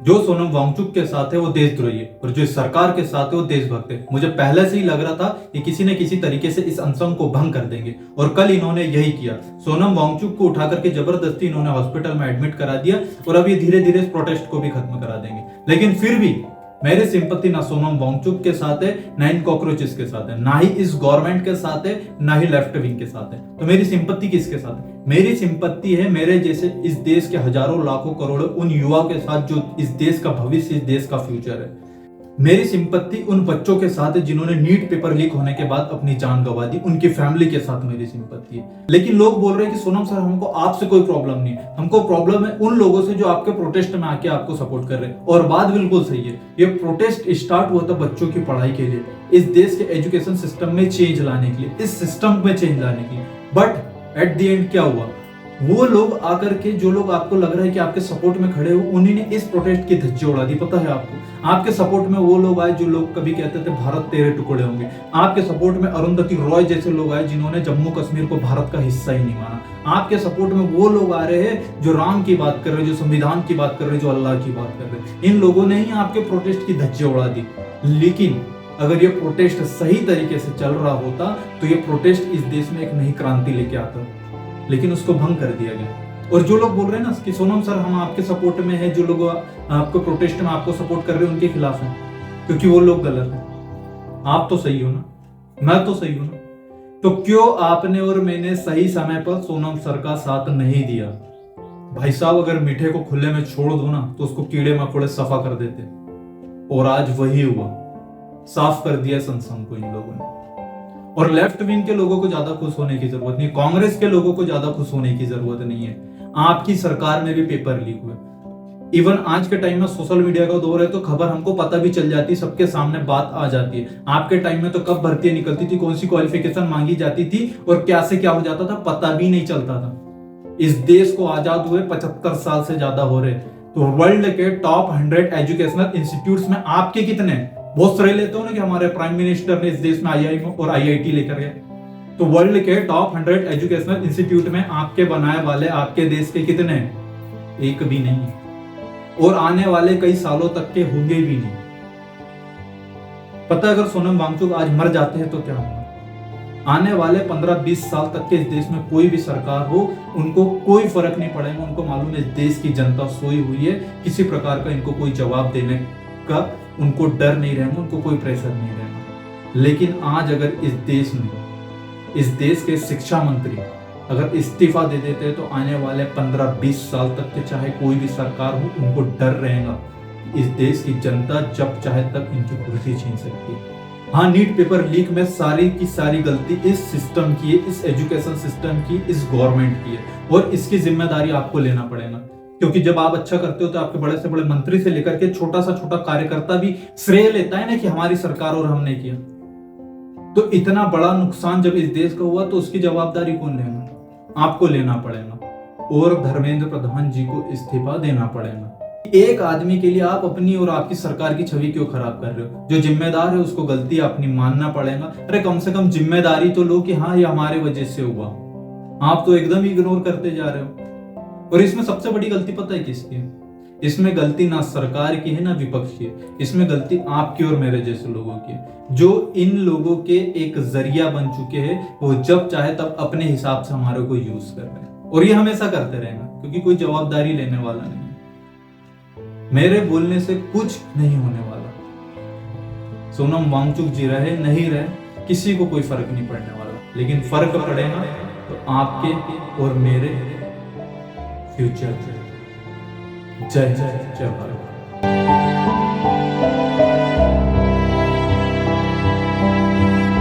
जो सोनम वांगचुक के साथ है वो देशद्रोही है और जो सरकार के साथ है वो देशभक्त है। मुझे पहले से ही लग रहा था कि किसी न किसी तरीके से इस अनशन को भंग कर देंगे और कल इन्होंने यही किया। सोनम वांगचुक को उठा करके जबरदस्ती इन्होंने हॉस्पिटल में एडमिट करा दिया और अब ये धीरे धीरे इस प्रोटेस्ट को भी खत्म करा देंगे। लेकिन फिर भी मेरी सिंपत्ति ना सोनम वांगचुक के साथ है, ना इन कॉकरोचेस के साथ है, ना ही इस गवर्नमेंट के साथ है, ना ही लेफ्ट विंग के साथ है। तो मेरी सिंपत्ति किसके साथ है? मेरी सिंपत्ति है मेरे जैसे इस देश के हजारों लाखों करोड़ों उन युवाओं के साथ जो इस देश का भविष्य, इस देश का फ्यूचर है। मेरी सिंपत्ति उन बच्चों के साथ है जिन्होंने नीट पेपर लीक होने के बाद अपनी जान गंवा दी, उनकी फैमिली के साथ मेरी सिंपत्ति है। लेकिन लोग बोल रहे हैं कि सोनम सर हमको आपसे कोई प्रॉब्लम नहीं है, हमको प्रॉब्लम है उन लोगों से जो आपके प्रोटेस्ट में आके आपको सपोर्ट कर रहे हैं। और बात बिल्कुल सही है, ये प्रोटेस्ट स्टार्ट हुआ था बच्चों की पढ़ाई के लिए, इस देश के एजुकेशन सिस्टम में चेंज लाने के लिए, इस सिस्टम में चेंज लाने के लिए। बट एट द एंड क्या हुआ? वो लोग आकर के, जो लोग आपको लग रहा है कि आपके सपोर्ट में खड़े हो, उन्हीं ने इस प्रोटेस्ट की धज्जी उड़ा दी। पता है आपको, आपके सपोर्ट में वो लोग आए जो लोग कभी कहते थे भारत तेरे टुकड़े होंगे। आपके सपोर्ट में अरुंधति रॉय जैसे लोग आए जिन्होंने जम्मू कश्मीर को भारत का हिस्सा ही नहीं माना। आपके सपोर्ट में वो लोग आ रहे हैं जो राम की बात कर रहे हैं, जो संविधान की बात कर रहे हैं, जो अल्लाह की बात कर रहे हैं। इन लोगों ने ही आपके प्रोटेस्ट की धज्जी उड़ा दी। लेकिन अगर ये प्रोटेस्ट सही तरीके से चल रहा होता तो ये प्रोटेस्ट इस देश में एक नई क्रांति लेके आता, लेकिन उसको भंग कर दिया गया। और जो लोग बोल रहे हैं ना कि सोनम सर हम आपके सपोर्ट में है, जो लोग आपको प्रोटेस्ट में आपको सपोर्ट कर रहे हैं उनके खिलाफ हैं, क्योंकि वो लोग गलत हैं। आप तो सही हो ना, मैं तो सही हूं ना। तो क्यों आपने और मैंने सही समय पर सोनम सर का साथ नहीं दिया? भाई साहब, अगर मीठे को खुले में छोड़ दो ना तो उसको कीड़े मकोड़े सफा कर देते, और आज वही हुआ। साफ कर दिया संसद को इन लोगों ने। और लेफ्ट विंग के लोगों को ज्यादा खुश होने की जरूरत नहीं, कांग्रेस के लोगों को ज्यादा खुश होने की जरूरत नहीं है। आपकी सरकार में भी पेपर लीक हुए। इवन आज के टाइम में सोशल मीडिया का दौर है तो खबर हमको पता भी चल जाती है, सबके सामने बात आ जाती है। आपके टाइम में तो कब भर्ती निकलती थी, कौन सी क्वालिफिकेशन मांगी जाती थी और क्या से क्या हो जाता था, पता भी नहीं चलता था। इस देश को आजाद हुए 75 साल से ज्यादा हो रहे। तो वर्ल्ड के टॉप 100 एजुकेशनल इंस्टीट्यूट्स में आपके कितने? बहुत सारे लेते हो ना कि हमारे प्राइम मिनिस्टर ने इस देश में IIM और IIT लेकर गए। तो वर्ल्ड के टॉप 100 एजुकेशनल इंस्टीट्यूट में आपके बनाए वाले आपके देश के कितने? एक भी नहीं, और आने वाले कई सालों तक के होंगे भी नहीं। पता अगर सोनम वांगचुक आज मर जाते हैं तो क्या होगा? आने वाले 15-20 साल तक के इस देश में कोई भी सरकार हो, उनको कोई फर्क नहीं पड़ेगा। उनको मालूम है इस देश की जनता सोई हुई है, किसी प्रकार का इनको कोई जवाब देने का उनको डर नहीं रहेगा, उनको कोई प्रेशर नहीं रहेगा। लेकिन आज अगर इस देश में, इस देश के शिक्षा मंत्री अगर इस्तीफा दे देते हैं तो आने वाले 15-20 साल तक के चाहे कोई भी सरकार हो, उनको डर रहेगा इस देश की जनता जब चाहे तब इनकी कुर्सी छीन सकती है। हाँ, नीट पेपर लीक में सारी की सारी गलती इस सिस्टम की है, इस एजुकेशन सिस्टम की, इस गवर्नमेंट की है, और इसकी जिम्मेदारी आपको लेना पड़ेगा। क्योंकि जब आप अच्छा करते हो तो आपके बड़े से बड़े मंत्री से लेकर के छोटा सा छोटा कार्यकर्ता भी श्रेय लेता है ना कि हमारी सरकार और हमने किया। तो इतना बड़ा नुकसान जब इस देश का हुआ तो उसकी जवाबदारी कौन लेगा? आपको लेना पड़ेगा, और धर्मेंद्र प्रधान जी को इस्तीफा देना पड़ेगा। एक आदमी के लिए आप अपनी और आपकी सरकार की छवि क्यों खराब कर रहे हो? जो जिम्मेदार है उसको गलती अपनी मानना पड़ेगा। अरे कम से कम जिम्मेदारी तो लो कि हाँ ये हमारे वजह से हुआ। आप तो एकदम इग्नोर करते जा रहे हो। और इसमें सबसे बड़ी गलती पता है किसकी है? इसमें गलती ना सरकार की है ना विपक्ष की है, इसमें गलती आपकी और मेरे जैसे लोगों की है, जो इन लोगों के एक जरिया बन चुके हैं। वो जब चाहे तब अपने हिसाब से हमारे को यूज कर रहे हैं, और ये हमेशा करते रहेगा क्योंकि कोई जवाबदारी लेने वाला नहीं है। मेरे बोलने से कुछ नहीं होने वाला। सोनम वांगचुक जी रहे नहीं रहे किसी को कोई फर्क नहीं पड़ने वाला, लेकिन फर्क पड़ेगा तो आपके और मेरे फ्यूचर। जय जय जय भारत।